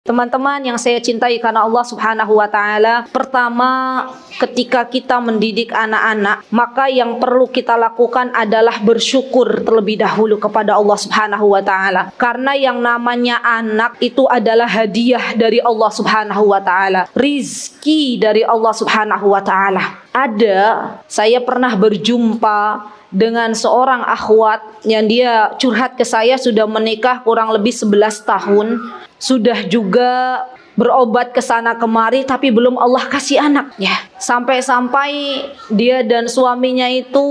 Teman-teman yang saya cintai karena Allah Subhanahu wa taala, pertama ketika kita mendidik anak-anak, maka yang perlu kita lakukan adalah bersyukur terlebih dahulu kepada Allah Subhanahu wa taala. Karena yang namanya anak itu adalah hadiah dari Allah Subhanahu wa taala, rizki dari Allah Subhanahu wa taala. Saya pernah berjumpa dengan seorang akhwat yang dia curhat ke saya, sudah menikah kurang lebih 11 tahun, sudah juga berobat ke sana kemari, tapi belum Allah kasih anak ya. Sampai-sampai dia dan suaminya itu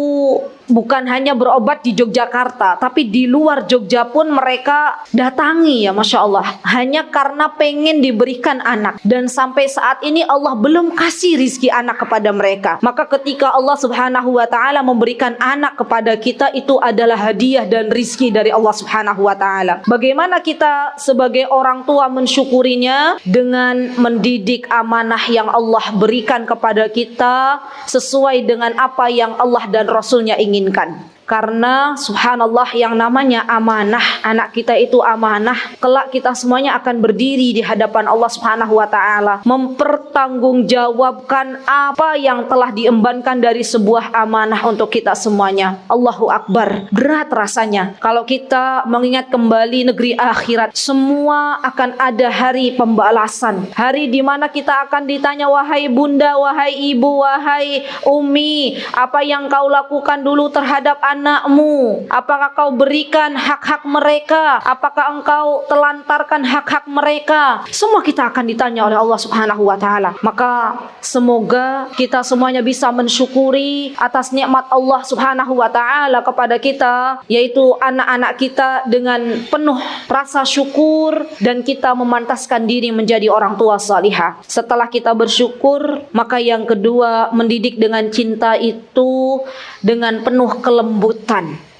bukan hanya berobat di Yogyakarta, tapi di luar Jogja pun mereka datangi ya, Masya Allah, hanya karena pengen diberikan anak. Dan sampai saat ini Allah belum kasih rizki anak kepada mereka. Maka ketika Allah Subhanahu wa ta'ala memberikan anak kepada kita, itu adalah hadiah dan rizki dari Allah Subhanahu wa ta'ala. Bagaimana kita sebagai orang tua mensyukurinya? Dengan mendidik amanah yang Allah berikan kepada kita sesuai dengan apa yang Allah dan Rasulnya inginkan. Karena subhanallah, yang namanya amanah, anak kita itu amanah, kelak kita semuanya akan berdiri di hadapan Allah Subhanahu wa taala, mempertanggungjawabkan apa yang telah diembankan dari sebuah amanah untuk kita semuanya. Allahu Akbar, berat rasanya kalau kita mengingat kembali negeri akhirat. Semua akan ada hari pembalasan, hari di mana kita akan ditanya, wahai bunda, wahai ibu, wahai umi, apa yang kau lakukan dulu terhadap anakmu? Apakah kau berikan hak-hak mereka? Apakah engkau telantarkan hak-hak mereka? Semua kita akan ditanya oleh Allah Subhanahu wa taala. Maka semoga kita semuanya bisa mensyukuri atas nikmat Allah Subhanahu wa taala kepada kita, yaitu anak-anak kita, dengan penuh rasa syukur, dan kita memantaskan diri menjadi orang tua salihah. Setelah kita bersyukur, maka yang kedua, mendidik dengan cinta itu dengan penuh kelembutan.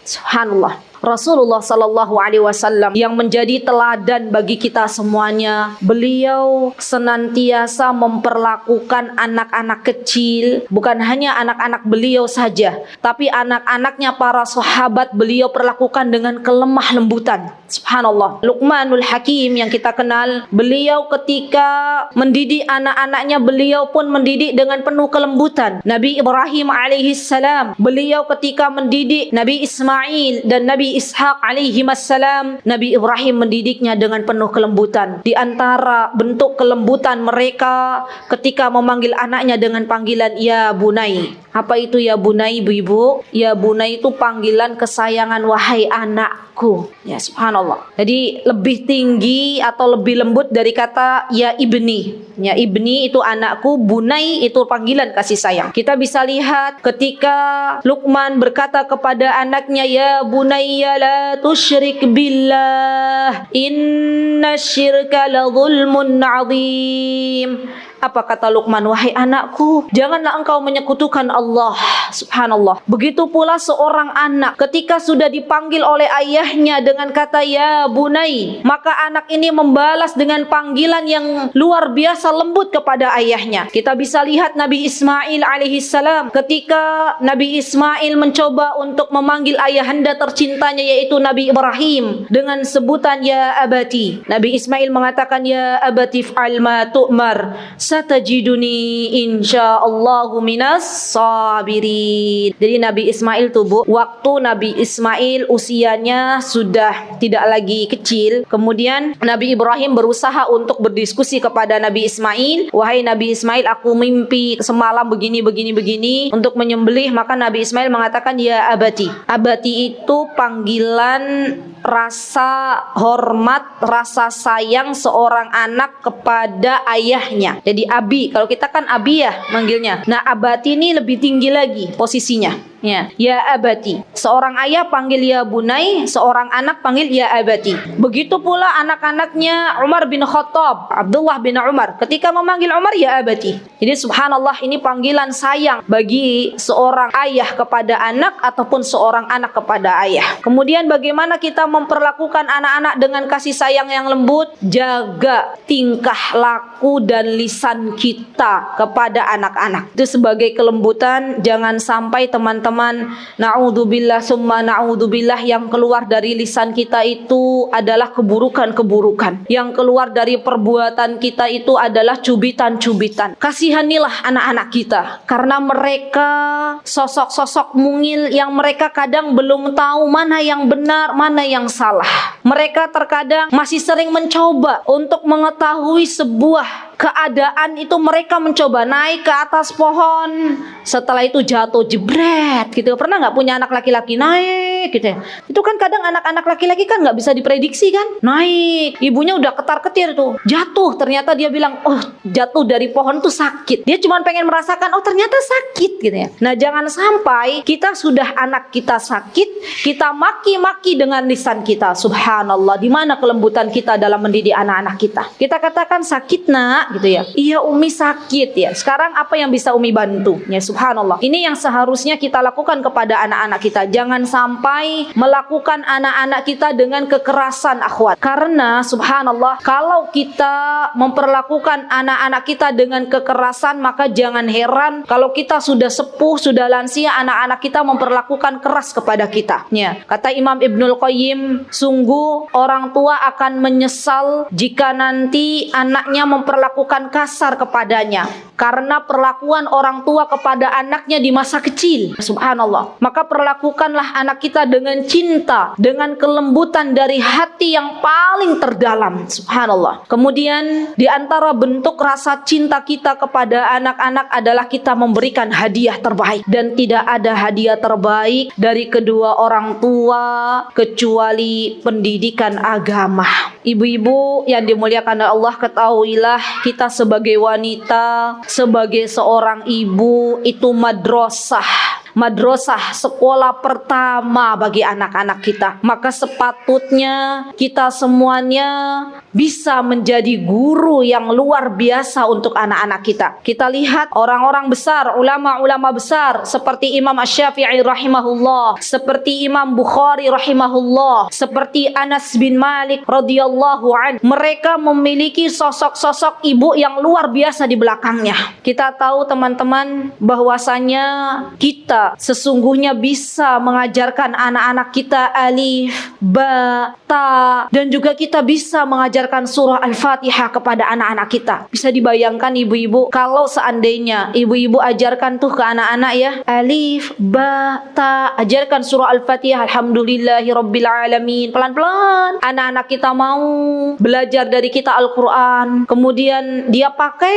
Subhanallah, Rasulullah Sallallahu Alaihi Wasallam yang menjadi teladan bagi kita semuanya, beliau senantiasa memperlakukan anak-anak kecil, bukan hanya anak-anak beliau saja, tapi anak-anaknya para sahabat beliau perlakukan dengan kelemah lembutan. Subhanallah, Luqmanul Hakim yang kita kenal, beliau ketika mendidik anak-anaknya, beliau pun mendidik dengan penuh kelembutan. Nabi Ibrahim alaihissalam, beliau ketika mendidik Nabi Ismail dan Nabi Ishaq alaihimassalam, Nabi Ibrahim mendidiknya dengan penuh kelembutan. Di antara bentuk kelembutan mereka ketika memanggil anaknya dengan panggilan ya bunai. Apa itu ya bunai, ibu-ibu? Ya bunai itu panggilan kesayangan, wahai anakku. Ya subhanallah. Jadi lebih tinggi atau lebih lembut dari kata ya ibni. Ya ibni itu anakku, bunai itu panggilan kasih sayang. Kita bisa lihat ketika Luqman berkata kepada anaknya, ya bunayya la tusyrik billah, inna syirka la zulmun azim. Apa kata Luqman? Wahai anakku, janganlah engkau menyekutukan Allah. Subhanallah. Begitu pula seorang anak ketika sudah dipanggil oleh ayahnya dengan kata ya bunai, maka anak ini membalas dengan panggilan yang luar biasa lembut kepada ayahnya. Kita bisa lihat Nabi Ismail alaihissalam, ketika Nabi Ismail mencoba untuk memanggil ayahanda tercintanya yaitu Nabi Ibrahim dengan sebutan ya abati. Nabi Ismail mengatakan ya abati fa'al ma tu'mar, satajiduni insyaallahu minas sabirin. Jadi Nabi Ismail tuh Bu, waktu Nabi Ismail usianya sudah tidak lagi kecil, kemudian Nabi Ibrahim berusaha untuk berdiskusi kepada Nabi Ismail, wahai Nabi Ismail, aku mimpi semalam begini untuk menyembelih. Maka Nabi Ismail mengatakan ya abati. Abati itu panggilan rasa hormat, rasa sayang seorang anak kepada ayahnya. Jadi abi, kalau kita kan abi ya manggilnya. Nah abati ini lebih tinggi lagi posisinya. Ya abati. Seorang ayah panggil ya bunai, seorang anak panggil ya abati. Begitu pula anak-anaknya Umar bin Khattab, Abdullah bin Umar, ketika memanggil Umar ya abati. Jadi subhanallah, ini panggilan sayang bagi seorang ayah kepada anak ataupun seorang anak kepada ayah. Kemudian bagaimana kita memperlakukan anak-anak dengan kasih sayang yang lembut? Jaga tingkah laku dan lisan kita kepada anak-anak. Itu sebagai kelembutan. Jangan sampai teman-teman teman-teman, na'udzubillah summa na'udzubillah, yang keluar dari lisan kita itu adalah keburukan-keburukan. Yang keluar dari perbuatan kita itu adalah cubitan-cubitan. Kasihanilah anak-anak kita, karena mereka sosok-sosok mungil yang mereka kadang belum tahu mana yang benar, mana yang salah. Mereka terkadang masih sering mencoba untuk mengetahui sebuah keadaan itu. Mereka mencoba naik ke atas pohon, setelah itu jatuh jebret gitu. Pernah nggak punya anak laki-laki naik gitu ya? Itu kan kadang anak-anak laki-laki kan nggak bisa diprediksi kan, naik, ibunya udah ketar-ketir tuh, jatuh, ternyata dia bilang, oh jatuh dari pohon tuh sakit. Dia cuma pengen merasakan, oh ternyata sakit gitu ya. Nah jangan sampai kita sudah anak kita sakit, kita maki-maki dengan lisan kita. Subhanallah, di mana kelembutan kita dalam mendidik anak-anak kita? Kita katakan sakit nak gitu ya, iya umi sakit ya, sekarang apa yang bisa umi bantu ya? Subhanallah, ini yang seharusnya kita lakukan kepada anak-anak kita. Jangan sampai melakukan anak-anak kita dengan kekerasan, akhwat. Karena subhanallah, kalau kita memperlakukan anak-anak kita dengan kekerasan, maka jangan heran kalau kita sudah sepuh, sudah lansia, anak-anak kita memperlakukan keras kepada kita ya. Kata Imam Ibnul Qayyim, sungguh orang tua akan menyesal jika nanti anaknya memperlakukan kasar kepadanya, karena perlakuan orang tua kepada anaknya di masa kecil. Subhanallah, maka perlakukanlah anak kita dengan cinta, dengan kelembutan dari hati yang paling terdalam. Subhanallah. Kemudian di antara bentuk rasa cinta kita kepada anak-anak adalah kita memberikan hadiah terbaik, dan tidak ada hadiah terbaik dari kedua orang tua kecuali pendidikan agama. Ibu-ibu yang dimuliakan Allah, ketahuilah kita sebagai wanita, sebagai seorang ibu itu madrasah, sekolah pertama bagi anak-anak kita. Maka sepatutnya kita semuanya bisa menjadi guru yang luar biasa untuk anak-anak kita. Kita lihat orang-orang besar, ulama-ulama besar seperti Imam Asy-Syafi'i rahimahullah, seperti Imam Bukhari rahimahullah, seperti Anas bin Malik radhiyallahu anhu. Mereka memiliki sosok-sosok ibu yang luar biasa di belakangnya. Kita tahu teman-teman bahwasanya kita sesungguhnya bisa mengajarkan anak-anak kita alif, ba, ta, dan juga kita bisa mengajarkan surah Al-Fatihah kepada anak-anak kita. Bisa dibayangkan ibu-ibu, kalau seandainya ibu-ibu ajarkan tuh ke anak-anak ya, alif, ba, ta, ajarkan surah Al-Fatihah, alhamdulillahirabbil alamin. Pelan-pelan anak-anak kita mau belajar dari kita Al-Quran, kemudian dia pakai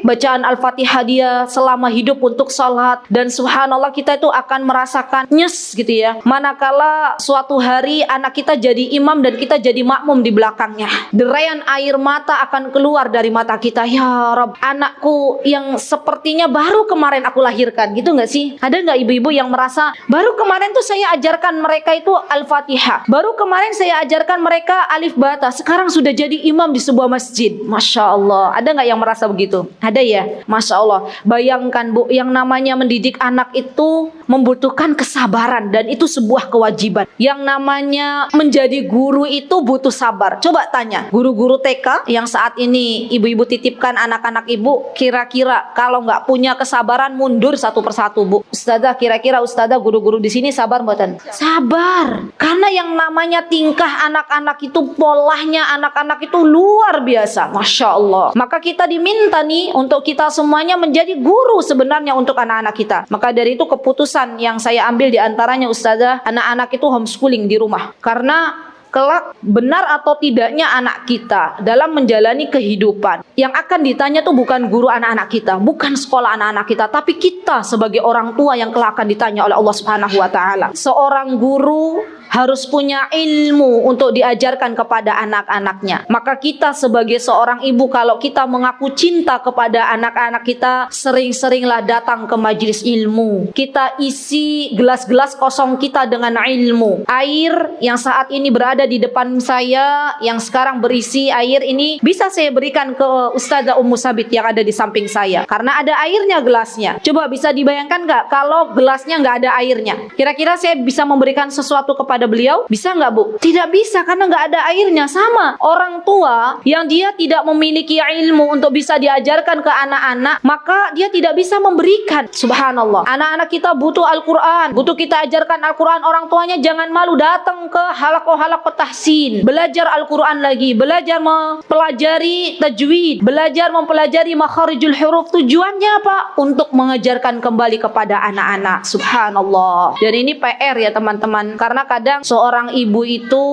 bacaan Al-Fatihah dia selama hidup untuk salat, dan subhanallah kita itu akan merasakan nyes gitu ya, manakala suatu hari anak kita jadi imam dan kita jadi makmum di belakangnya. Derayan air mata akan keluar dari mata kita. Ya Rabb, anakku yang sepertinya baru kemarin aku lahirkan, gitu gak sih? Ada gak ibu-ibu yang merasa, baru kemarin tuh saya ajarkan mereka itu Al-Fatihah, baru kemarin saya ajarkan mereka alif bata, sekarang sudah jadi imam di sebuah masjid. Masya Allah, ada gak yang merasa begitu? Ada ya? Masya Allah. Bayangkan Bu, yang namanya mendidik anak itu membutuhkan kesabaran, dan itu sebuah kewajiban. Yang namanya menjadi guru itu butuh sabar. Coba tanya guru-guru TK yang saat ini ibu-ibu titipkan anak-anak ibu, kira-kira kalau nggak punya kesabaran mundur satu persatu Bu. Ustazah, kira-kira ustazah guru-guru di sini sabar mboten? Sabar, karena yang namanya tingkah anak-anak itu, polahnya anak-anak itu luar biasa. Masya Allah. Maka kita diminta nih untuk kita semuanya menjadi guru sebenarnya untuk anak-anak kita. Maka dari itu keputusan yang saya ambil diantaranya ustazah, anak-anak itu homeschooling di rumah. Karena kelak benar atau tidaknya anak kita dalam menjalani kehidupan, yang akan ditanya tuh bukan guru anak-anak kita, bukan sekolah anak-anak kita, tapi kita sebagai orang tua yang kelak akan ditanya oleh Allah Subhanahu wa taala. Seorang guru harus punya ilmu untuk diajarkan kepada anak-anaknya. Maka kita sebagai seorang ibu, kalau kita mengaku cinta kepada anak-anak kita, sering-seringlah datang ke majelis ilmu. Kita isi gelas-gelas kosong kita dengan ilmu. Air yang saat ini berada ada di depan saya yang sekarang berisi air ini bisa saya berikan ke Ustazah Ummu Sabit yang ada di samping saya, karena ada airnya gelasnya. Coba bisa dibayangkan nggak kalau gelasnya nggak ada airnya? Kira-kira saya bisa memberikan sesuatu kepada beliau? Bisa nggak, Bu? Tidak bisa, karena nggak ada airnya. Sama orang tua yang dia tidak memiliki ilmu untuk bisa diajarkan ke anak-anak, maka dia tidak bisa memberikan. Subhanallah, anak-anak kita butuh Al-Quran, butuh kita ajarkan Al-Quran. Orang tuanya jangan malu datang ke halaqah tahsin, belajar Al-Quran lagi, belajar mempelajari tajwid, belajar mempelajari makharijul huruf. Tujuannya apa? Untuk mengajarkan kembali kepada anak-anak. Subhanallah. Dan ini PR ya teman-teman, karena kadang seorang ibu itu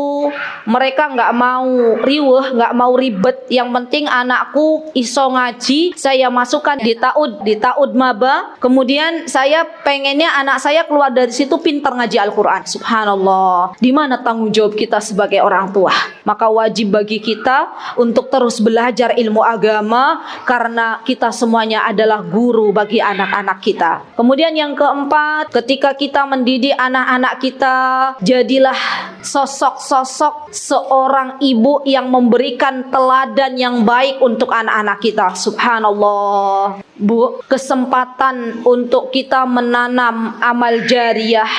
mereka nggak mau riweh, nggak mau ribet. Yang penting anakku iso ngaji, saya masukkan di taud maba, kemudian saya pengennya anak saya keluar dari situ pintar ngaji Al-Quran. Subhanallah. Di mana tanggung jawab kita sebagai orang tua? Maka wajib bagi kita untuk terus belajar ilmu agama, karena kita semuanya adalah guru bagi anak-anak kita. Kemudian yang keempat, ketika kita mendidik anak-anak kita, jadilah sosok-sosok seorang ibu yang memberikan teladan yang baik untuk anak-anak kita. Subhanallah. Bu, kesempatan untuk kita menanam amal jariyah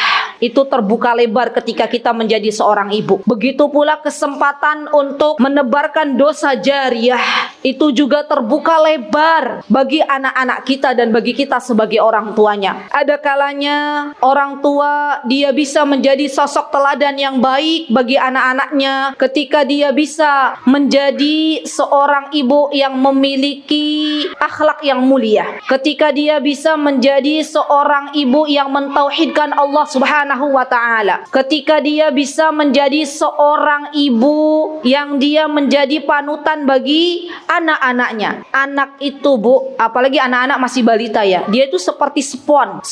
itu terbuka lebar ketika kita menjadi seorang ibu. Begitu pula kesempatan untuk menebarkan dosa jariyah itu juga terbuka lebar bagi anak-anak kita dan bagi kita sebagai orang tuanya. Ada kalanya orang tua dia bisa menjadi sosok teladan yang baik bagi anak-anaknya ketika dia bisa menjadi seorang ibu yang memiliki akhlak yang mulia, ketika dia bisa menjadi seorang ibu yang mentauhidkan Allah Subhanahu wa ta'ala, ketika dia bisa menjadi seorang ibu yang dia menjadi panutan bagi anak-anaknya. Anak itu, Bu, apalagi anak-anak masih balita ya, dia itu seperti spon.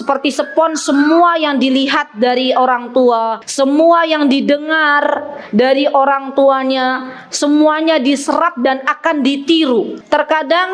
Semua yang dilihat dari orang tua, semua yang didengar dari orang tuanya, semuanya diserap dan akan ditiru. Terkadang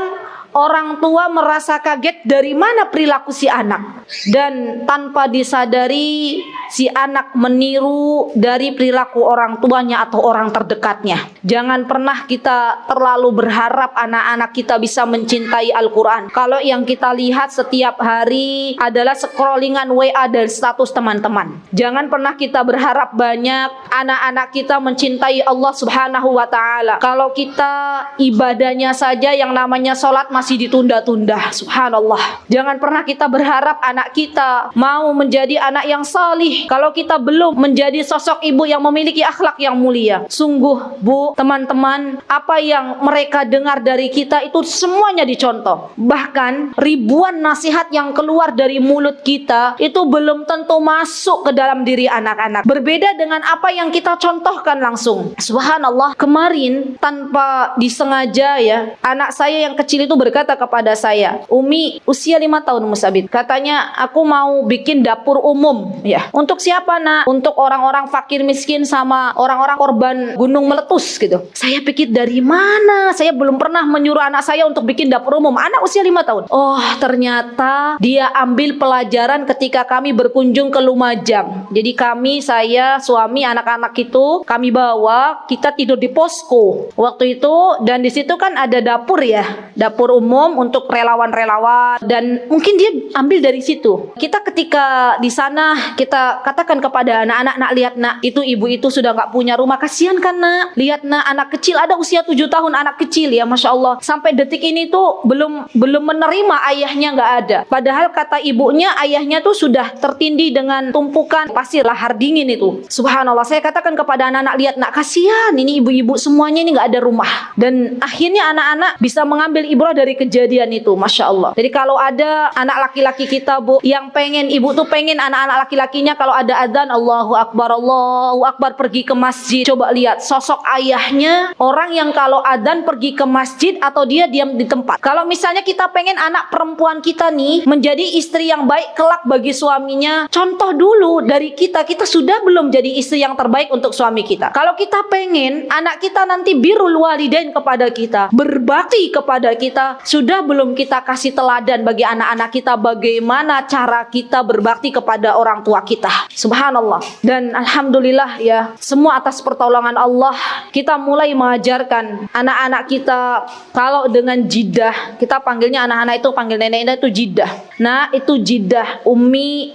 orang tua merasa kaget dari mana perilaku si anak, dan tanpa disadari si anak meniru dari perilaku orang tuanya atau orang terdekatnya. Jangan pernah kita terlalu berharap anak-anak kita bisa mencintai Al-Quran kalau yang kita lihat setiap hari adalah scrollingan WA dan status teman-teman. Jangan pernah kita berharap banyak anak-anak kita mencintai Allah Subhanahu wa ta'ala kalau kita ibadahnya saja yang namanya sholat masih ditunda-tunda. Subhanallah. Jangan pernah kita berharap anak kita mau menjadi anak yang salih kalau kita belum menjadi sosok ibu yang memiliki akhlak yang mulia. Sungguh, Bu, teman-teman, apa yang mereka dengar dari kita itu semuanya dicontoh. Bahkan ribuan nasihat yang keluar dari mulut kita itu belum tentu masuk ke dalam diri anak-anak. Berbeda dengan apa yang kita contohkan langsung. Subhanallah, kemarin tanpa disengaja ya, anak saya yang kecil itu berkata kepada saya, "Umi, usia 5 tahun Musabit, katanya aku mau bikin dapur umum ya. Untuk siapa, Nak? Untuk orang-orang fakir miskin sama orang-orang korban gunung meletus gitu." Saya pikir dari mana? Saya belum pernah menyuruh anak saya untuk bikin dapur umum. Anak usia 5 tahun. Oh, ternyata dia ambil pelajaran ketika kami berkunjung ke Lumajang. Jadi kami, saya, suami, anak-anak itu kami bawa, kita tidur di posko waktu itu, dan di situ kan ada dapur ya, dapur umum untuk relawan-relawan, dan mungkin dia ambil dari situ. Kita ketika di sana kita katakan kepada anak-anak, "Nak, lihat, Nak, itu ibu itu sudah nggak punya rumah, kasihan kan, Nak? Lihat, Nak, anak kecil ada usia 7 tahun, anak kecil ya, Masya Allah, sampai detik ini tuh belum menerima ayahnya nggak ada. Padahal kata ibunya ayahnya tuh sudah tertindih dengan tumpukan pasir lahar dingin itu." Subhanallah, saya katakan kepada anak-anak, "Lihat, Nak, kasihan ini ibu-ibu semuanya ini nggak ada rumah." Dan akhirnya anak-anak bisa mengambil ibrah dari kejadian itu. Masya Allah. Jadi kalau ada anak laki-laki kita, Bu, yang pengen, ibu tuh pengen anak-anak laki-lakinya kalau ada adzan Allahu Akbar pergi ke masjid. Coba lihat sosok ayahnya, orang yang kalau adzan pergi ke masjid atau dia diam di tempat. Kalau misalnya kita pengen anak perempuan kita nih menjadi istri yang baik kelak bagi suaminya, contoh dulu dari kita sudah belum jadi istri yang terbaik untuk suami kita. Kalau kita pengen anak kita nanti birrul walidain kepada kita, berbakti berbakti kepada kita, sudah belum kita kasih teladan bagi anak-anak kita bagaimana cara kita berbakti kepada orang tua kita. Subhanallah. Dan alhamdulillah ya, semua atas pertolongan Allah, kita mulai mengajarkan anak-anak kita kalau dengan jidah, kita panggilnya anak-anak itu, panggil nenek itu jidah. Nah, itu jidah,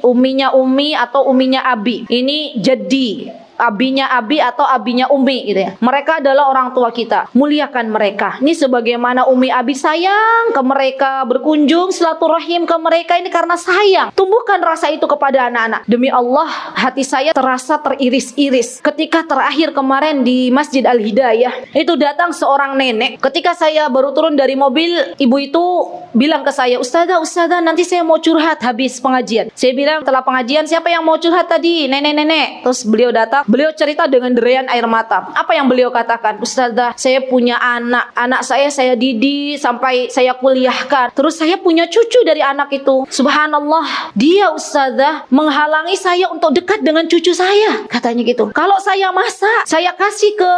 uminya umi atau uminya abi. Ini jadi abinya abi atau abinya umi gitu ya. Mereka adalah orang tua kita. Muliakan mereka. Ini sebagaimana umi abi sayang ke mereka, berkunjung silaturahim ke mereka, ini karena sayang. Tumbuhkan rasa itu kepada anak-anak. Demi Allah, hati saya terasa teriris-iris ketika terakhir kemarin di Masjid Al-Hidayah. Itu datang seorang nenek. Ketika saya baru turun dari mobil, ibu itu bilang ke saya, Ustazah, nanti saya mau curhat habis pengajian. Saya bilang, setelah pengajian, siapa yang mau curhat tadi? Nenek-nenek. Terus beliau datang. Beliau cerita dengan derayan air mata. Apa yang beliau katakan? Ustazah, saya punya anak saya didik sampai saya kuliahkan. Terus saya punya cucu dari anak itu. Subhanallah, dia Ustazah menghalangi saya untuk dekat dengan cucu saya. Katanya gitu. Kalau saya masak, saya kasih ke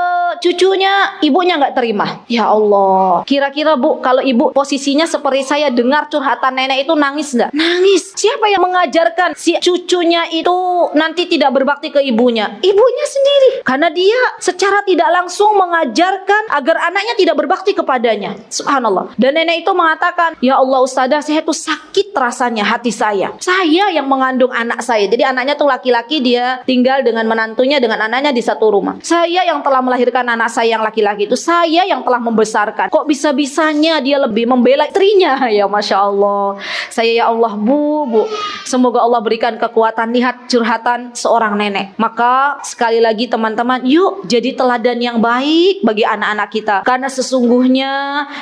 cucunya, ibunya nggak terima. Ya Allah. Kira-kira Bu, kalau ibu posisinya seperti saya dengar curhatan nenek itu, nangis nggak? Nangis. Siapa yang mengajarkan si cucunya itu nanti tidak berbakti ke ibunya? Ibunya sendiri, karena dia secara tidak langsung mengajarkan agar anaknya tidak berbakti kepadanya. Subhanallah. Dan nenek itu mengatakan, ya Allah Ustazah, saya tuh sakit rasanya hati saya yang mengandung anak saya. Jadi anaknya tuh laki-laki, dia tinggal dengan menantunya, dengan anaknya di satu rumah. Saya yang telah melahirkan anak saya yang laki-laki itu, saya yang telah membesarkan. Kok bisa-bisanya dia lebih membela istrinya? Ya Masya Allah. Saya, ya Allah Bu, semoga Allah berikan kekuatan. Lihat curhatan seorang nenek. Maka sekali lagi teman-teman, yuk jadi teladan yang baik bagi anak-anak kita. Karena sesungguhnya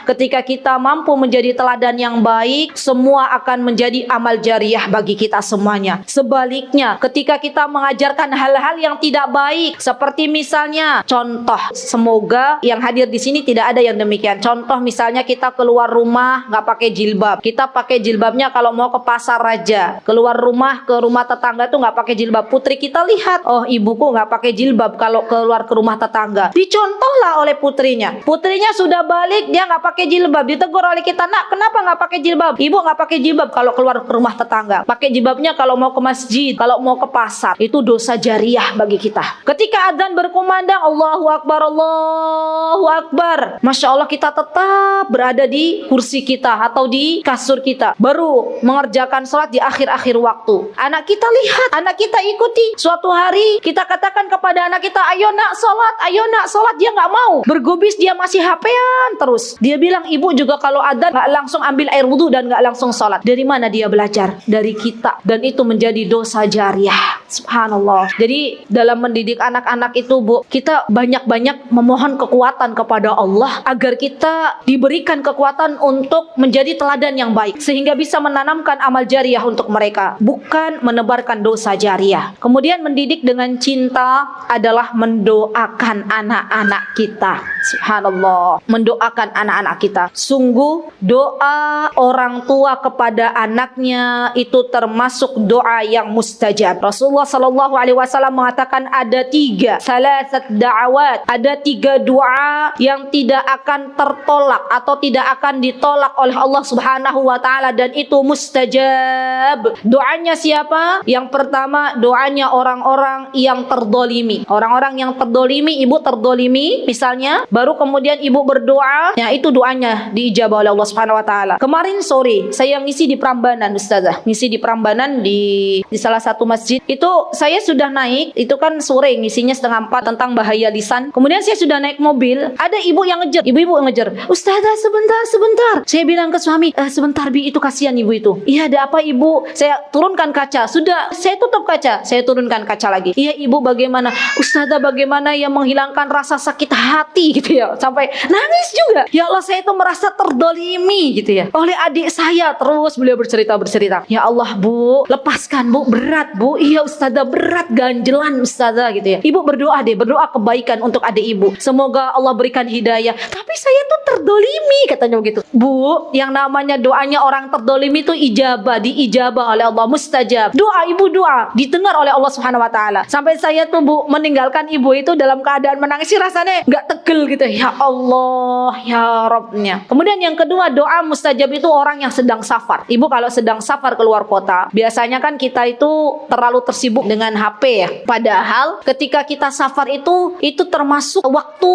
ketika kita mampu menjadi teladan yang baik, semua akan menjadi amal jariah bagi kita semuanya. Sebaliknya, ketika kita mengajarkan hal-hal yang tidak baik, seperti misalnya contoh, semoga yang hadir di sini tidak ada yang demikian. Contoh misalnya kita keluar rumah nggak pakai jilbab. Kita pakai jilbabnya kalau mau ke pasar raja. Keluar rumah ke rumah tetangga tuh nggak pakai jilbab. Putri kita lihat, oh ibuku nggak pakai jilbab kalau keluar ke rumah tetangga. Dicontohlah oleh putrinya. Putrinya sudah balik, dia nggak pakai jilbab. Ditegur oleh kita, nak kenapa nggak pakai jilbab? Ibu nggak pakai jilbab kalau keluar ke rumah tetangga. Pakai jilbabnya kalau mau ke masjid, kalau mau ke pasar. Itu dosa jariah bagi kita. Ketika adzan berkumandang, Allahu Akbar, Allahu Akbar. Masya Allah, kita tetap berada di kursi kita atau di kasur kita. Baru mengerjakan sholat di akhir-akhir waktu. Anak kita lihat, anak kita ikuti. Suatu hari kita katakan kepada anak kita, ayo nak sholat, dia nggak mau. Bergubis, dia masih HP-an terus. Dia bilang, ibu juga kalau adzan nggak langsung ambil air wudhu dan nggak langsung sholat. Dari mana dia belajar? Dari kita. Dan itu menjadi dosa jariah. Subhanallah. Jadi dalam mendidik anak-anak itu Bu, kita banyak-banyak memohon kekuatan kepada Allah agar kita diberikan kekuatan untuk menjadi teladan yang baik, sehingga bisa menanamkan amal jariah untuk mereka, bukan menebarkan dosa jariah. Kemudian mendidik dengan cinta adalah mendoakan anak-anak kita. Subhanallah. Mendoakan anak-anak kita. Sungguh doa orang tua kepada anaknya itu termasuk doa yang mustajab. Rasulullah SAW mengatakan ada 3 salasat da'awat, ada 3 doa yang tidak akan tertolak atau tidak akan ditolak oleh Allah Subhanahu wa taala, dan itu mustajab. Doanya siapa? Yang pertama, doanya orang-orang yang terdolimi. Orang-orang yang terdolimi, ibu terdolimi misalnya, baru kemudian ibu berdoa, ya itu doanya diijabah oleh Allah Subhanahu wa taala. Kemarin sore saya ngisi di Prambanan, Ustazah. Ngisi di Prambanan di salah satu masjid. Itu saya sudah naik, itu kan sore ngisinya 3:30 tentang bahaya lisan. Kemudian saya sudah naik mobil, ada ibu yang ngejar, ibu-ibu ngejar. Ustazah, sebentar. Saya bilang ke suami, sebentar Bi, itu kasihan ibu itu. Iya, ada apa ibu? Saya turunkan kaca. Sudah, saya tutup kaca. Saya turunkan kaca lagi. Iya ibu, bagaimana? Ustazah, bagaimana yang menghilangkan rasa sakit hati gitu ya. Sampai nangis juga. Ya Allah, saya itu merasa terdolimi gitu ya oleh adik saya. Terus beliau bercerita. Ya Allah Bu, lepaskan Bu, berat Bu. Iya Ustazah, berat, ganjelan Ustazah gitu ya. Ibu berdoa deh, berdoa kebaikan untuk adik ibu. Semoga Allah berikan hidayah. Tapi saya tuh terdolimi, katanya begitu. Bu, yang namanya doanya orang terdolimi itu ijabah, diijabah oleh Allah, mustajab. Doa ibu, doa didengar oleh Allah Subhanahu wa taala. Sampai saya tuh Bu meninggalkan ibu itu dalam keadaan menangis, rasanya nggak tegel gitu. Ya Allah, ya Rabbnya. Kemudian yang kedua, doa mustajab itu orang yang sedang safar. Ibu kalau sedang safar keluar kota, biasanya kan kita itu terlalu tersibuk dengan HP ya. Padahal ketika kita safar itu termasuk waktu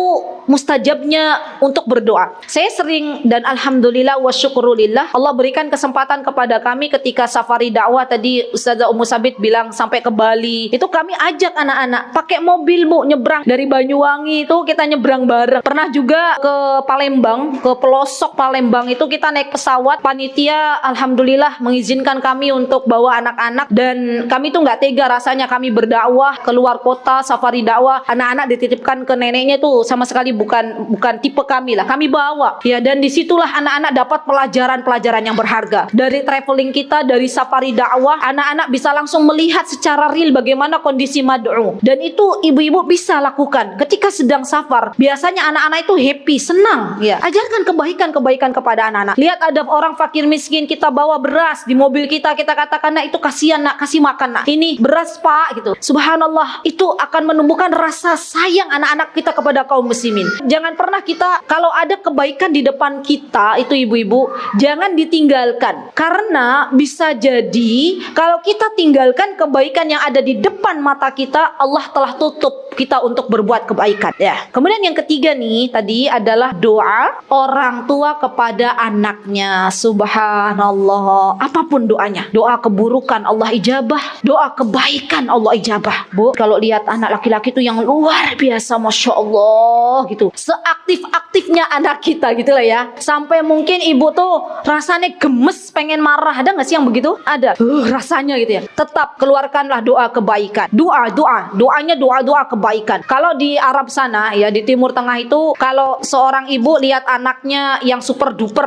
mustajabnya untuk berdoa. Saya sering dan alhamdulillah wa syukurulillah Allah berikan kesempatan kepada kami ketika safari dakwah tadi Ustazah Ummu Sabit bilang sampai ke Bali. Itu kami ajak anak-anak pakai mobil Bu nyebrang dari Banyuwangi itu kita nyebrang bareng. Pernah juga ke Palembang, ke pelosok Palembang itu kita naik pesawat. Panitia alhamdulillah mengizinkan kami untuk bawa anak-anak dan kami tuh nggak tega rasanya kami berdakwah keluar kota safari dakwah. Anak-anak dititipkan ke neneknya tuh sama sekali bukan tipe kami lah. Kami bawa ya dan disitulah anak-anak dapat pelajaran-pelajaran yang berharga. Dari traveling kita, dari safari dakwah, anak-anak bisa langsung melihat secara real bagaimana kondisi mad'u. Dan itu ibu-ibu bisa lakukan ketika sedang safar. Biasanya anak-anak itu happy, senang ya. Ajarkan kebaikan-kebaikan kepada anak-anak. Lihat ada orang fakir miskin, kita bawa beras di mobil kita katakan, "Nak, itu kasihan Nak, kasih makan Nak. Ini beras Pak," gitu. Subhanallah, itu akan menumbuhkan rasa sayang anak-anak kita kepada kaum muslimin. Jangan pernah kita kalau ada kebaikan di depan kita itu ibu-ibu jangan ditinggalkan karena bisa jadi kalau kita tinggalkan kebaikan yang ada di depan mata kita Allah telah tutup kita untuk berbuat kebaikan ya. Kemudian yang ketiga nih tadi adalah doa orang tua kepada anaknya. Subhanallah, apapun doanya, doa keburukan Allah ijabah, doa kebaikan Allah ijabah. Bu, kalau lihat anak laki-laki itu yang luar biasa Masya Allah gitu, seaktif-aktifnya anak kita gitu lah ya, sampai mungkin ibu tuh rasanya gemes pengen marah. Ada gak sih yang begitu? Ada rasanya gitu ya. Tetap keluarkanlah doa kebaikan, doanya doa kebaikan. Kalau di Arab sana ya, di Timur Tengah itu kalau seorang ibu lihat anaknya yang super duper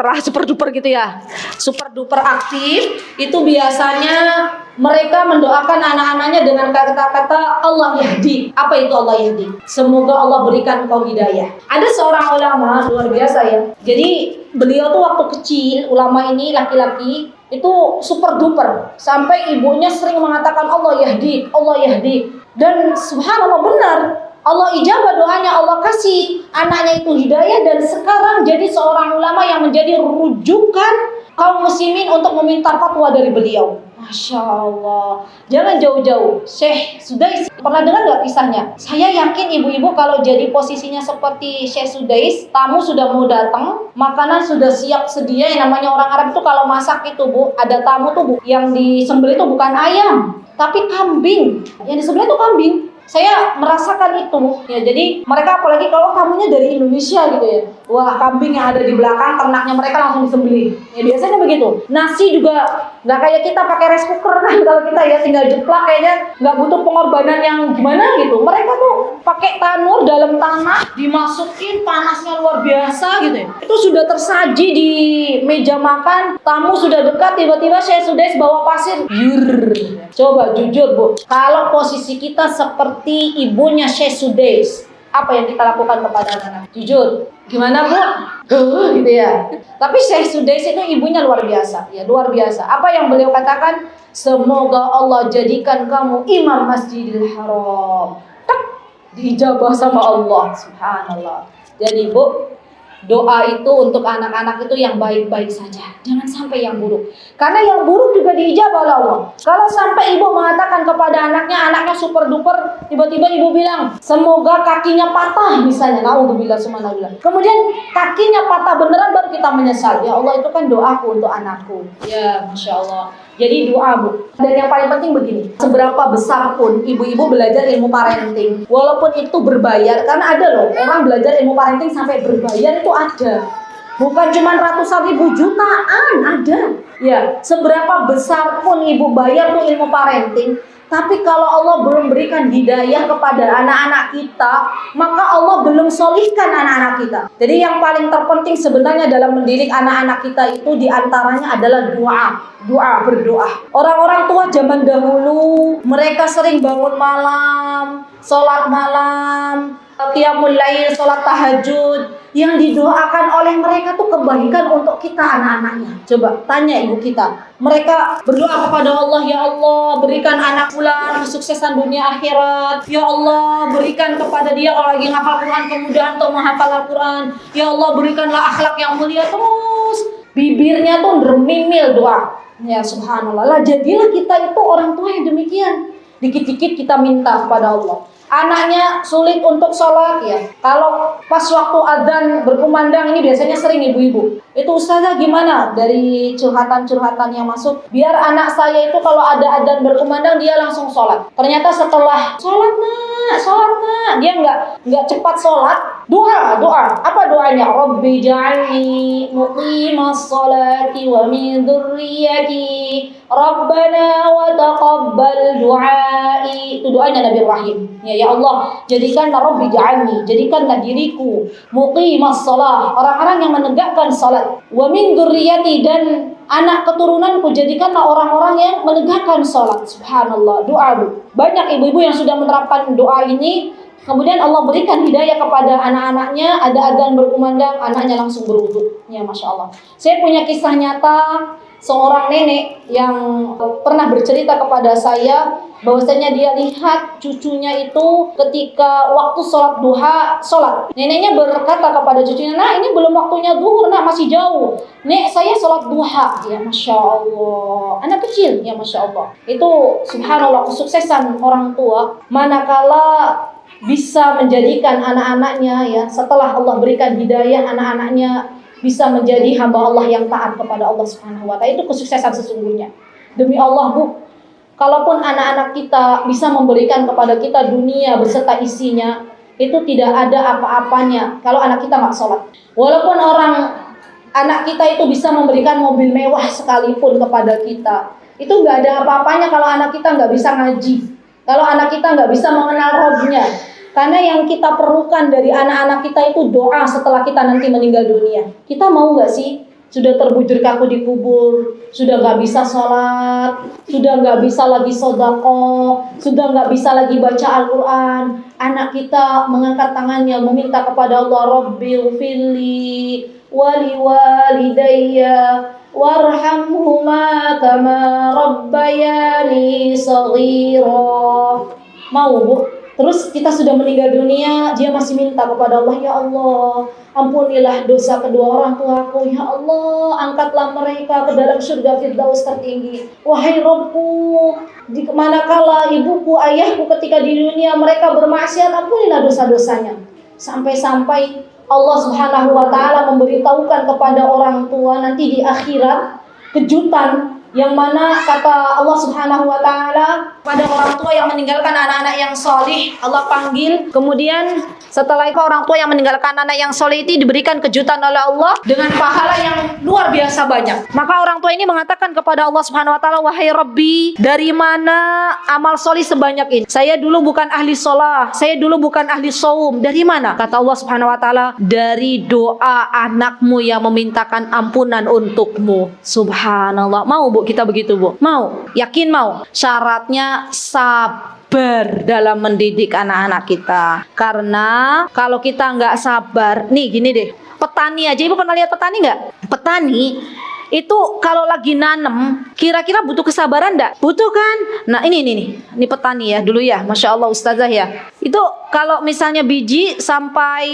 gitu ya, super duper aktif, itu biasanya mereka mendoakan anak-anaknya dengan kata-kata Allah yahdi. Apa itu Allah yahdi? Semoga Allah berikan kau hidayah. Ada seorang ulama luar biasa ya. Jadi beliau tuh waktu kecil, ulama ini laki-laki itu super duper sampai ibunya sering mengatakan Allah yahdi, Allah yahdi. Dan subhanallah benar, Allah ijabah doanya, Allah kasih anaknya itu hidayah dan sekarang jadi seorang ulama yang menjadi rujukan kaum muslimin untuk meminta fatwa dari beliau. Masya Allah. Jangan jauh-jauh. Syekh Sudais, pernah dengar gak kisahnya? Saya yakin ibu-ibu kalau jadi posisinya seperti Syekh Sudais, tamu sudah mau datang, makanan sudah siap sedia. Yang namanya orang Arab itu kalau masak itu Bu, ada tamu tuh Bu, yang disembelih itu bukan ayam, tapi kambing. Yang disembelih itu kambing. Saya merasakan itu ya. Jadi mereka apalagi kalau tamunya dari Indonesia gitu ya, wah kambing yang ada di belakang ternaknya mereka langsung disembelih ya, biasanya begitu. Nasi juga nggak kayak kita pakai rice cooker kan, kalau kita ya tinggal jeplak, kayaknya nggak butuh pengorbanan yang gimana gitu. Mereka tuh pakai tanur dalam tanah, dimasukin, panasnya luar biasa gitu ya. Itu sudah tersaji di meja makan, tamu sudah dekat, tiba-tiba saya sudah bawa pasir. Coba jujur Bu, kalau posisi kita seperti ibunya Syekh Sudais, apa yang kita lakukan kepada anak-anak? Jujur, gimana Bu? Gitu ya. Tapi Syekh Sudais itu ibunya luar biasa, ya luar biasa. Apa yang beliau katakan? Semoga Allah jadikan kamu imam Masjidil Haram. Tak, diijabah sama Allah. Subhanallah. Jadi Bu, doa itu untuk anak-anak itu yang baik-baik saja, jangan sampai yang buruk. Karena yang buruk juga diijabah oleh Allah. Kalau sampai ibu mengatakan kepada anaknya super duper, tiba-tiba ibu bilang, semoga kakinya patah misalnya, naudzubillah subhanallah. Kemudian kakinya patah beneran, baru kita menyesal. Ya Allah, itu kan doaku untuk anakku. Ya, Masya Allah. Jadi doa Bu. Dan yang paling penting begini, seberapa besar pun ibu-ibu belajar ilmu parenting, walaupun itu berbayar, karena ada loh orang belajar ilmu parenting sampai berbayar, itu ada. Bukan cuma ratusan ribu, jutaan ada. Ya, seberapa besar pun ibu bayar tuh ilmu parenting, tapi kalau Allah belum berikan hidayah kepada anak-anak kita, maka Allah belum solihkan anak-anak kita. Jadi yang paling terpenting sebenarnya dalam mendidik anak-anak kita itu diantaranya adalah doa, berdoa. Orang-orang tua zaman dahulu, mereka sering bangun malam, sholat malam, qiyamul lail, salat tahajud, yang didoakan oleh mereka tuh kebaikan untuk kita anak-anaknya. Coba tanya ibu kita, mereka berdoa kepada Allah, ya Allah berikan anak fulan kesuksesan dunia akhirat, ya Allah berikan kepada dia kalau lagi ngafal Quran kemudahan untuk menghafal Al-Quran, ya Allah berikanlah akhlak yang mulia. Terus bibirnya tuh bermimil doa. Ya subhanallah lah, jadilah kita itu orang tua yang demikian. Dikit-dikit kita minta kepada Allah. Anaknya sulit untuk sholat ya, kalau pas waktu adzan berkumandang, ini biasanya sering ibu-ibu itu, ustazah gimana dari curhatan-curhatan yang masuk, biar anak saya itu kalau ada adzan berkumandang dia langsung sholat. Ternyata setelah sholat nak, dia nggak cepat sholat, doa. Apa doanya? Rabbi ja'alni muqimas sholati wa min dzurriyyati Rabbana wa taqabbal du'ai. Itu doanya Nabi Ibrahim. Ya Allah, jadikanlah Rabbi ja'alni, jadikanlah diriku muqimas shalah, orang-orang yang menegakkan salat, wa min dzurriyyati, dan anak keturunanku jadikanlah orang-orang yang menegakkan salat. Subhanallah, doa Bu. Banyak ibu-ibu yang sudah menerapkan doa ini, kemudian Allah berikan hidayah kepada anak-anaknya, ada adzan berkumandang, anaknya langsung berwudu. Ya Masya Allah. Saya punya kisah nyata seorang nenek yang pernah bercerita kepada saya bahwasanya dia lihat cucunya itu ketika waktu sholat duha, sholat. Neneknya berkata kepada cucunya, nah ini belum waktunya zuhur, nak masih jauh. Nek, saya sholat duha. Ya Masya Allah. Anak kecil, ya Masya Allah. Itu subhanallah kesuksesan orang tua. Manakala bisa menjadikan anak-anaknya, ya setelah Allah berikan hidayah, anak-anaknya bisa menjadi hamba Allah yang taat kepada Allah Subhanahu wa Ta'ala. Itu kesuksesan sesungguhnya. Demi Allah Bu, kalaupun anak-anak kita bisa memberikan kepada kita dunia beserta isinya, itu tidak ada apa-apanya kalau anak kita nggak sholat. Walaupun anak kita itu bisa memberikan mobil mewah sekalipun kepada kita, itu nggak ada apa-apanya kalau anak kita nggak bisa ngaji, kalau anak kita nggak bisa mengenal Rabbnya. Karena yang kita perlukan dari anak-anak kita itu doa setelah kita nanti meninggal dunia. Kita mau nggak sih sudah terbujur kaku di kubur, sudah nggak bisa sholat, sudah nggak bisa lagi sedekah, sudah nggak bisa lagi baca Al-Quran, anak kita mengangkat tangannya meminta kepada Allah, Rabbil firli wali walidayya warhamhuma kama rabbayani shaghira. Mau Bu? Terus kita sudah meninggal dunia, dia masih minta kepada Allah, ya Allah, ampunilah dosa kedua orang tuaku, ya Allah, angkatlah mereka ke dalam surga Firdaus tertinggi. Wahai Rabbku, di manakala ibuku, ayahku ketika di dunia mereka bermaksiat, ampunilah dosa-dosanya. Sampai-sampai Allah Subhanahu wa Ta'ala memberitahukan kepada orang tua nanti di akhirat kejutan, yang mana kata Allah Subhanahu wa Ta'ala pada orang tua yang meninggalkan anak-anak yang solih, Allah panggil. Kemudian setelah itu orang tua yang meninggalkan anak yang solih itu diberikan kejutan oleh Allah dengan pahala yang luar biasa banyak. Maka orang tua ini mengatakan kepada Allah Subhanahu wa Ta'ala, wahai Rabbi, dari mana amal solih sebanyak ini? Saya dulu bukan ahli sholat, saya dulu bukan ahli saum. Dari mana? Kata Allah Subhanahu wa Ta'ala, dari doa anakmu yang memintakan ampunan untukmu. Subhanallah. Mau Bu kita begitu Bu? Mau? Yakin mau? Syaratnya sabar dalam mendidik anak-anak kita. Karena kalau kita nggak sabar, nih gini deh, petani aja, Ibu pernah lihat petani nggak? Petani itu kalau lagi nanem, kira-kira butuh kesabaran enggak? Butuh kan? Nah ini petani ya dulu ya, Masya Allah Ustazah ya. Itu kalau misalnya biji sampai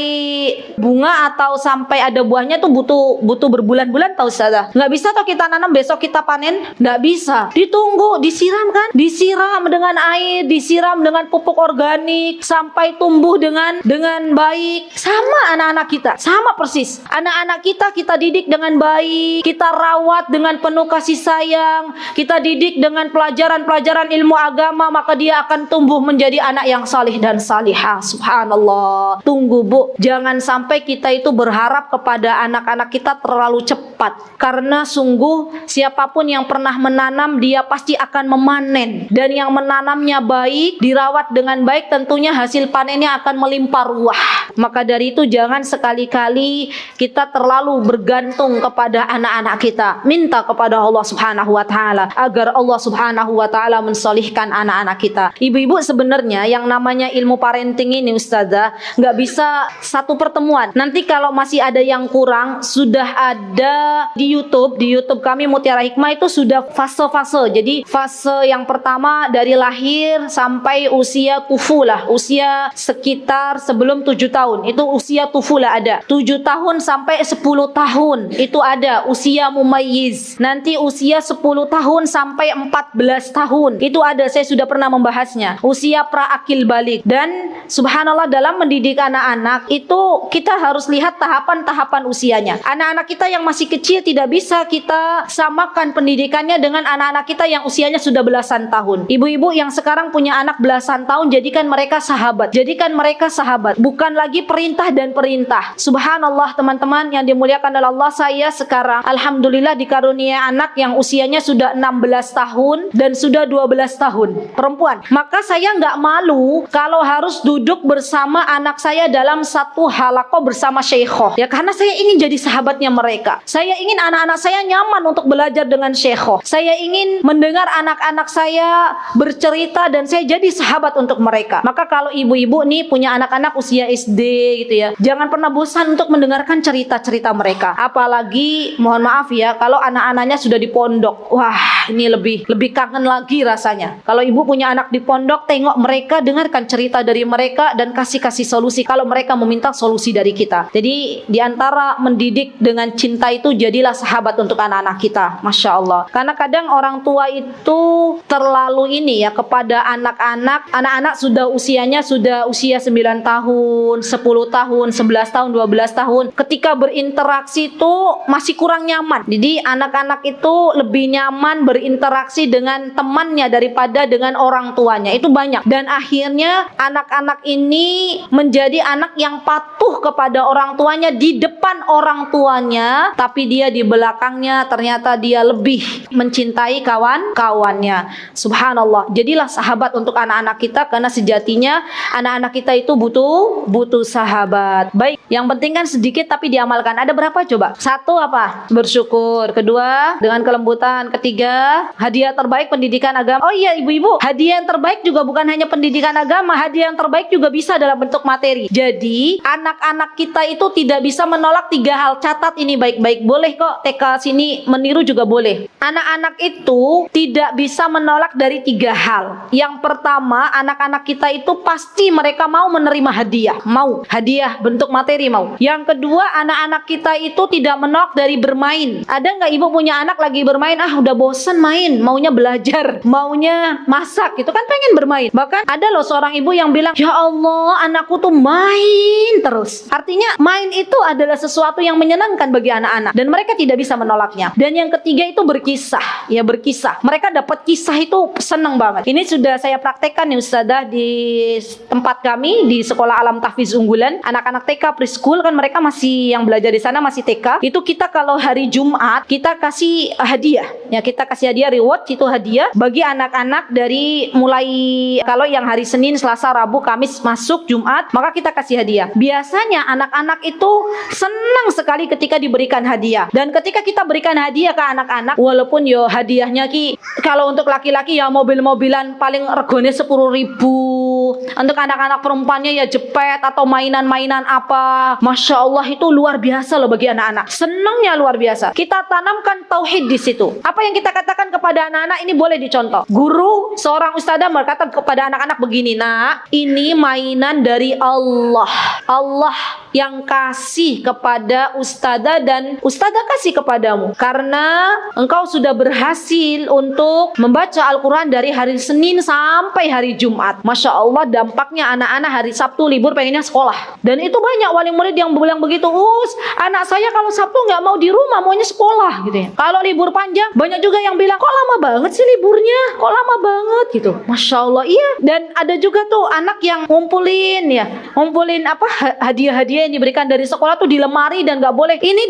bunga atau sampai ada buahnya tuh butuh berbulan-bulan tau Ustazah. Nggak bisa tuh kita nanam besok kita panen, nggak bisa. Ditunggu, disiram kan? Disiram dengan air, disiram dengan pupuk organik sampai tumbuh dengan baik. Sama anak-anak kita, sama persis. Anak-anak kita didik dengan baik, kita rawat dengan penuh kasih sayang, kita didik dengan pelajaran-pelajaran ilmu agama, maka dia akan tumbuh menjadi anak yang salih dan salihah. Subhanallah. Tunggu Bu, jangan sampai kita itu berharap kepada anak-anak kita terlalu cepat, karena sungguh siapapun yang pernah menanam dia pasti akan memanen, dan yang menanamnya baik, dirawat dengan baik, tentunya hasil panennya akan melimpah ruah. Maka dari itu jangan sekali-kali kita terlalu bergantung kepada anak-anak kita. kita minta kepada Allah Subhanahu wa taala agar Allah Subhanahu wa taala mensolihkan anak-anak kita. Ibu-ibu, sebenarnya yang namanya ilmu parenting ini Ustazah nggak bisa satu pertemuan. Nanti kalau masih ada yang kurang, sudah ada di YouTube kami Mutiara Hikmah itu sudah fase-fase. Jadi fase yang pertama dari lahir sampai usia tufulah, usia sekitar sebelum 7 tahun. Itu usia tufulah ada. 7 tahun sampai 10 tahun itu ada usia mumayyiz. Nanti usia 10 tahun sampai 14 tahun itu ada, saya sudah pernah membahasnya. Usia praakil balik. Dan subhanallah, dalam mendidik anak-anak itu kita harus lihat tahapan-tahapan usianya. Anak-anak kita yang masih kecil tidak bisa kita samakan pendidikannya dengan anak-anak kita yang usianya sudah belasan tahun. Ibu-ibu yang sekarang punya anak belasan tahun, jadikan mereka sahabat. Jadikan mereka sahabat, bukan lagi perintah dan perintah. Subhanallah teman-teman yang dimuliakan oleh Allah, saya sekarang alhamdulillah dikarunia anak yang usianya sudah 16 tahun dan sudah 12 tahun, perempuan. Maka saya nggak malu kalau harus duduk bersama anak saya dalam satu halaqah bersama syekhoh. Ya, karena saya ingin jadi sahabatnya mereka. Saya ingin anak-anak saya nyaman untuk belajar dengan syekhoh. Saya ingin mendengar anak-anak saya bercerita dan saya jadi sahabat untuk mereka. Maka kalau ibu-ibu nih punya anak-anak usia SD gitu ya, jangan pernah bosan untuk mendengarkan cerita-cerita mereka. Apalagi mohon maaf ya, kalau anak-anaknya sudah di pondok. Wah, ini lebih kangen lagi rasanya. Kalau ibu punya anak di pondok, tengok mereka, dengarkan cerita dari mereka dan kasih solusi kalau mereka meminta solusi dari kita. Jadi di antara mendidik dengan cinta itu, jadilah sahabat untuk anak-anak kita. Masya Allah. Karena kadang orang tua itu terlalu ini ya kepada anak-anak. Anak-anak sudah usianya sudah usia 9 tahun, 10 tahun, 11 tahun, 12 tahun. Ketika berinteraksi itu masih kurang nyaman. Jadi anak-anak itu lebih nyaman berinteraksi dengan temannya daripada dengan orang tuanya. Itu banyak. Dan akhirnya anak-anak ini menjadi anak yang patuh kepada orang tuanya di depan orang tuanya, tapi dia di belakangnya ternyata dia lebih mencintai kawan-kawannya. Subhanallah. Jadilah sahabat untuk anak-anak kita, karena sejatinya anak-anak kita itu butuh sahabat. Baik, yang penting kan sedikit tapi diamalkan. Ada berapa coba? 1 apa? Bersyukur. 2, dengan kelembutan. 3, hadiah terbaik pendidikan agama. Oh iya ibu-ibu, hadiah yang terbaik juga bukan hanya pendidikan agama, hadiah yang terbaik juga bisa dalam bentuk materi. Jadi anak-anak kita itu tidak bisa menolak 3 hal. Catat ini baik-baik. Boleh kok TK sini meniru juga boleh. Anak-anak itu tidak bisa menolak dari 3 hal. Yang pertama, anak-anak kita itu pasti mereka mau menerima hadiah. Mau hadiah bentuk materi, mau. Yang kedua, anak-anak kita itu tidak menolak dari bermain. Ada nggak ibu punya anak lagi bermain, udah bosen main, maunya belajar, maunya masak, itu kan pengen bermain. Bahkan ada loh seorang ibu yang bilang, ya Allah, anakku tuh main terus. Artinya main itu adalah sesuatu yang menyenangkan bagi anak-anak dan mereka tidak bisa menolaknya. Dan yang ketiga itu berkisah. Ya, berkisah. Mereka dapat kisah itu senang banget. Ini sudah saya praktekkan nih Ustazah di tempat kami di Sekolah Alam Tahfiz Unggulan. Anak-anak TK preschool kan mereka masih yang belajar di sana masih TK. Itu kita kalau hari Jumat kita kasih hadiah. Ya, kita kasih hadiah reward, itu hadiah bagi anak-anak dari mulai kalau yang hari Senin, Selasa, Rabu, Kamis masuk Jumat, maka kita kasih hadiah. Biasanya anak-anak itu senang sekali ketika diberikan hadiah. Dan ketika kita berikan hadiah ke anak-anak, walaupun yo hadiahnya kalau untuk laki-laki ya mobil-mobilan paling regone 10.000. Untuk anak-anak perempuannya ya jepet atau mainan-mainan apa. Masya Allah, itu luar biasa loh bagi anak-anak. Senangnya luar biasa. Kita tanamkan tauhid di situ. Apa yang kita katakan kepada anak-anak ini boleh dicontoh. Guru seorang ustadzah berkata kepada anak-anak begini, nak, ini mainan dari Allah. Allah yang kasih kepada ustadzah dan ustadzah kasih kepadamu karena engkau sudah berhasil untuk membaca Al-Quran dari hari Senin sampai hari Jumat. Masya Allah, dampaknya anak-anak hari Sabtu libur pengennya sekolah. Dan itu banyak wali murid yang bilang begitu, anak saya kalau Sabtu nggak mau di rumah, maunya sekolah gitu ya. Kalau libur panjang, banyak juga yang bilang, kok lama banget sih liburnya, kok lama banget gitu. Masya Allah, iya. Dan ada juga tuh anak yang ngumpulin hadiah-hadiah yang diberikan dari sekolah tuh di lemari dan nggak boleh. Ini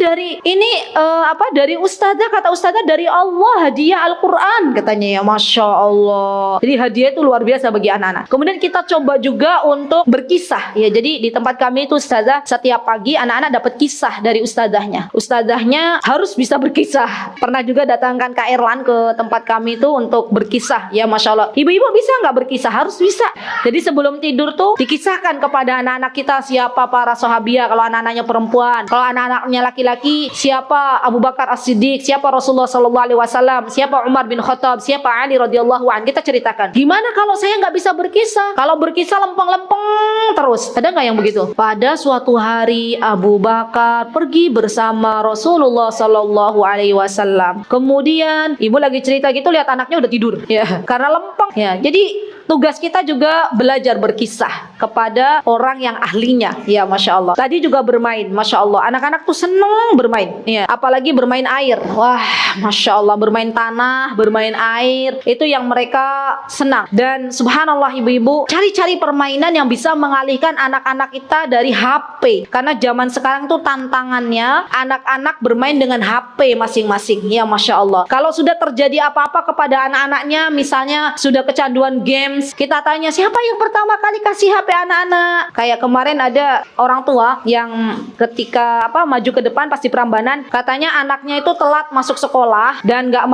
dari ustazah, kata ustazah dari Allah, hadiah Al-Quran katanya ya. Masya Allah. Jadi hadiah itu luar biasa bagi anak-anak. Kemudian kita kita coba juga untuk berkisah. Ya, jadi di tempat kami itu ustazah setiap pagi anak-anak dapat kisah dari ustazahnya. Ustazahnya harus bisa berkisah. Pernah juga datangkan Kak Erlan ke tempat kami itu untuk berkisah. Ya Masya Allah. Ibu-ibu bisa nggak berkisah? Harus bisa. Jadi sebelum tidur tuh dikisahkan kepada anak-anak kita siapa para sahabiah kalau anak-anaknya perempuan. Kalau anak-anaknya laki-laki siapa Abu Bakar As-Siddiq, siapa Rasulullah Sallallahu Alaihi Wasallam, siapa Umar bin Khattab, siapa Ali radhiyallahu an. Kita ceritakan. Gimana kalau saya nggak bisa berkisah? Kalau berkisah lempeng-lempeng terus. Ada nggak yang begitu? Pada suatu hari Abu Bakar pergi bersama Rasulullah Sallallahu Alaihi Wasallam. Kemudian ibu lagi cerita gitu lihat anaknya udah tidur. Ya, karena lempeng. Ya, jadi tugas kita juga belajar berkisah kepada orang yang ahlinya. Ya Masya Allah. Tadi juga bermain. Masya Allah. Anak-anak tuh seneng bermain. Ya. Apalagi bermain air. Wah Masya Allah. Bermain tanah, bermain air. Itu yang mereka senang. Dan subhanallah ibu-ibu, cari-cari permainan yang bisa mengalihkan anak-anak kita dari HP. Karena zaman sekarang tuh tantangannya anak-anak bermain dengan HP masing-masing. Ya Masya Allah. Kalau sudah terjadi apa-apa kepada anak-anaknya, misalnya sudah kecanduan game, kita tanya siapa yang pertama kali kasih HP anak-anak. Kayak kemarin ada orang tua yang ketika maju ke depan pas di Prambanan, katanya anaknya itu telat masuk sekolah dan nggak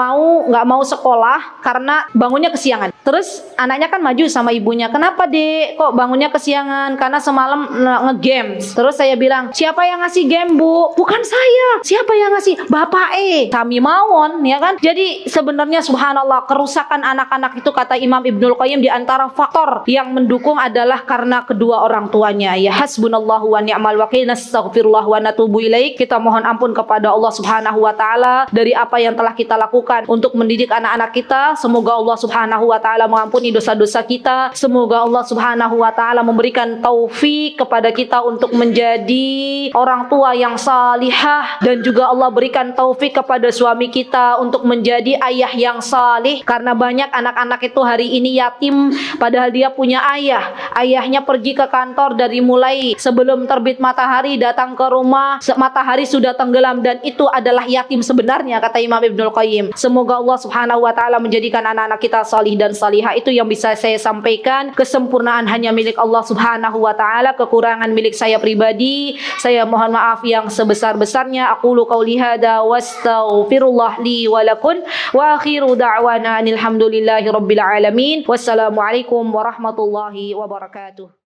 mau sekolah karena bangunnya kesiangan. Terus anaknya kan maju sama ibunya, kenapa dek kok bangunnya kesiangan? Karena semalam nge-games. Terus saya bilang, siapa yang ngasih game bu? Bukan saya. Siapa yang ngasih? Bapak kami mawon, ya kan? Jadi sebenarnya subhanallah, kerusakan anak-anak itu kata Imam Ibnul Qayyim di antara faktor yang mendukung adalah karena kedua orang tuanya. Ya hasbunallahu wa ni'mal wakil, nastaghfirullah wa natubu ilaih. Kita mohon ampun kepada Allah Subhanahu wa taala dari apa yang telah kita lakukan untuk mendidik anak-anak kita. Semoga Allah Subhanahu wa taala mengampuni dosa-dosa kita. Semoga Allah Subhanahu wa taala memberikan taufik kepada kita untuk menjadi orang tua yang salihah, dan juga Allah berikan taufik kepada suami kita untuk menjadi ayah yang salih. Karena banyak anak-anak itu hari ini yatim padahal dia punya ayah. Ayahnya pergi ke kantor dari mulai sebelum terbit matahari datang ke rumah matahari sudah tenggelam, dan itu adalah yatim sebenarnya kata Imam Ibnul Qayyim. Semoga Allah Subhanahu wa taala menjadikan anak-anak kita salih dan salihah. Itu yang bisa saya sampaikan. Kesempurnaan hanya milik Allah Subhanahu wa taala, kekurangan milik saya pribadi. Saya mohon maaf yang sebesar-besarnya. Aqulu qauli hada wastaghfirullah li wa lakum wa akhiru da'wana alhamdulillahi rabbil alamin. Wassalamualaikum warahmatullahi wabarakatuh.